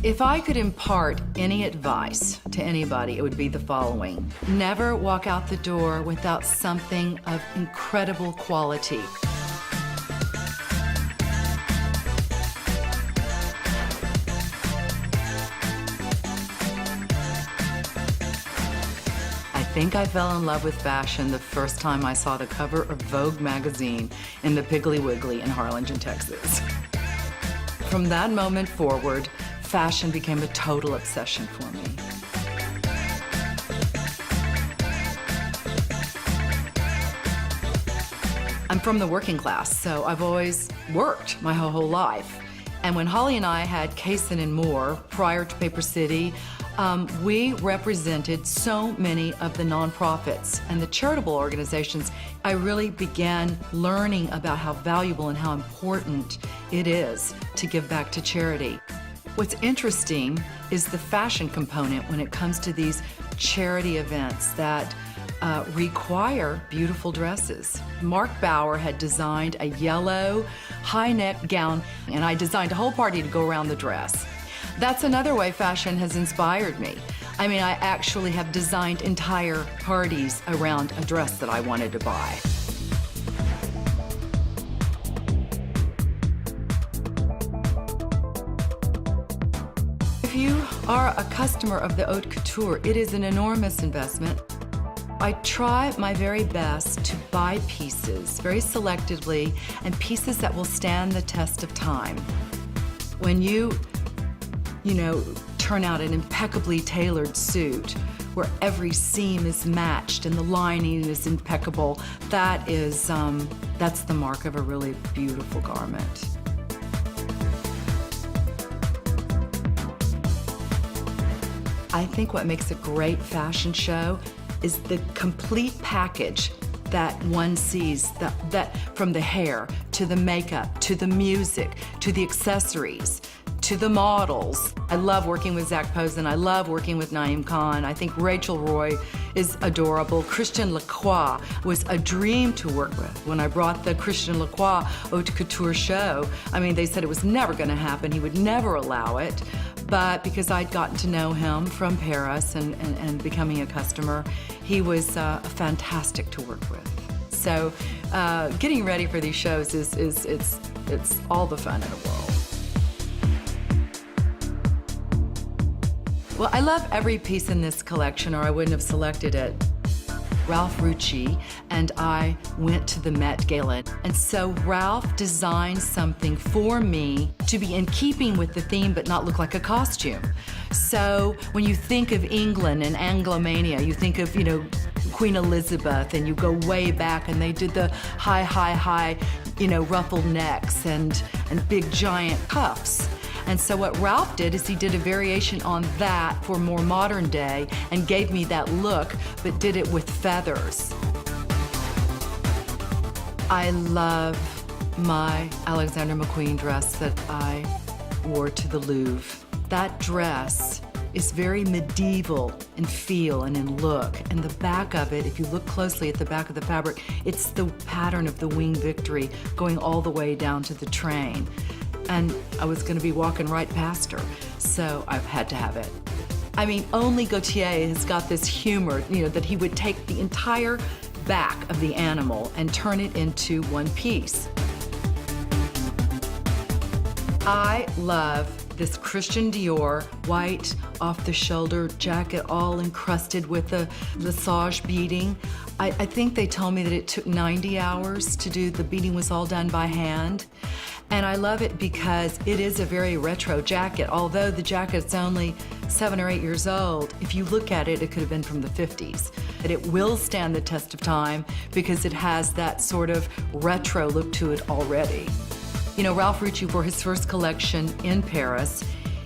If I could impart any advice to anybody, it would be the following. Never walk out the door without something of incredible quality. I think I fell in love with fashion the first time I saw the cover of Vogue magazine in the Piggly Wiggly in Harlingen, Texas. From that moment forward, fashion became a total obsession for me. I'm from the working class, so I've always worked my whole life. And when Holly and I had Cason and More, prior to Paper City, we represented so many of the nonprofits and the charitable organizations. I really began learning about how valuable and how important it is to give back to charity. What's interesting is the fashion component when it comes to these charity events that require beautiful dresses. Mark Bauer had designed a yellow high-neck gown, and I designed a whole party to go around the dress. That's another way fashion has inspired me. I mean, I actually have designed entire parties around a dress that I wanted to buy. If you are a customer of the haute couture, it is an enormous investment. I try my very best to buy pieces very selectively and pieces that will stand the test of time. When you turn out an impeccably tailored suit where every seam is matched and the lining is impeccable, that's the mark of a really beautiful garment. I think what makes a great fashion show is the complete package that one sees, that from the hair, to the makeup, to the music, to the accessories, to the models. I love working with Zach Posen. I love working with Naeem Khan. I think Rachel Roy is adorable. Christian Lacroix was a dream to work with. When I brought the Christian Lacroix haute couture show, I mean, they said it was never gonna happen. He would never allow it. But because I'd gotten to know him from Paris and becoming a customer, he was fantastic to work with. So getting ready for these shows it's all the fun in the world. Well, I love every piece in this collection, or I wouldn't have selected it. Ralph Rucci and I went to the Met Gala. And so Ralph designed something for me to be in keeping with the theme but not look like a costume. So when you think of England and Anglomania, you think of, Queen Elizabeth, and you go way back and they did the high, ruffled necks and big giant cuffs. And so what Ralph did is he did a variation on that for more modern day and gave me that look, but did it with feathers. I love my Alexander McQueen dress that I wore to the Louvre. That dress is very medieval in feel and in look. And the back of it, if you look closely at the back of the fabric, it's the pattern of the Winged Victory going all the way down to the train. And I was gonna be walking right past her, so I've had to have it. I mean, only Gautier has got this humor, that he would take the entire back of the animal and turn it into one piece. I love this Christian Dior white off-the-shoulder jacket, all encrusted with the massage beading. I think they told me that it took 90 hours to do. The beading was all done by hand. And I love it because it is a very retro jacket. Although the jacket's only 7 or 8 years old, if you look at it, it could have been from the 50s. But it will stand the test of time because it has that sort of retro look to it already. Ralph Rucci, for his first collection in Paris,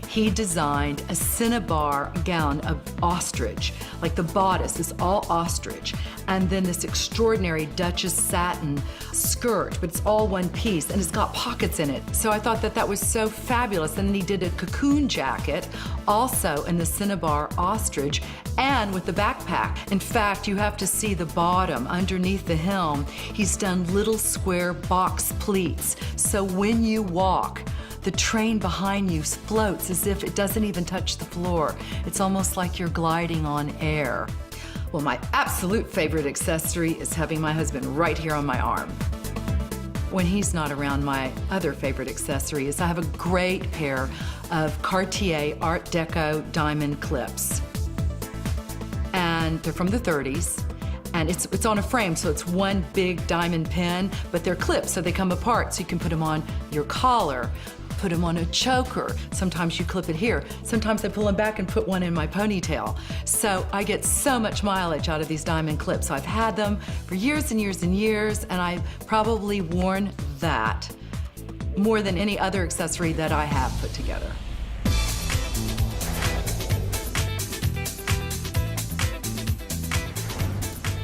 he designed a cinnabar gown of ostrich. Like the bodice is all ostrich. And then this extraordinary Duchess satin skirt, but it's all one piece and it's got pockets in it. So I thought that was so fabulous. And then he did a cocoon jacket, also in the cinnabar ostrich, and with the backpack. In fact, you have to see the bottom underneath the hem. He's done little square box pleats. So when you walk, The train behind you floats as if it doesn't even touch the floor. It's almost like you're gliding on air. Well, my absolute favorite accessory is having my husband right here on my arm. When he's not around, my other favorite accessory is I have a great pair of Cartier Art Deco diamond clips. And they're from the 30s. And it's on a frame, so it's one big diamond pin, but they're clips, so they come apart, so you can put them on your collar, put them on a choker. Sometimes you clip it here. Sometimes I pull them back and put one in my ponytail. So I get so much mileage out of these diamond clips. I've had them for years and years and years, and I've probably worn that more than any other accessory that I have put together.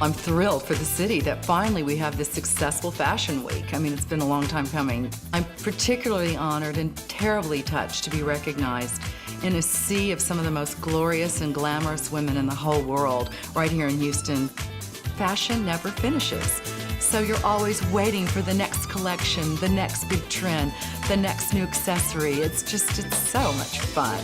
I'm thrilled for the city that finally we have this successful fashion week. I mean, it's been a long time coming. I'm particularly honored and terribly touched to be recognized in a sea of some of the most glorious and glamorous women in the whole world right here in Houston. Fashion never finishes. So you're always waiting for the next collection, the next big trend, the next new accessory. It's so much fun.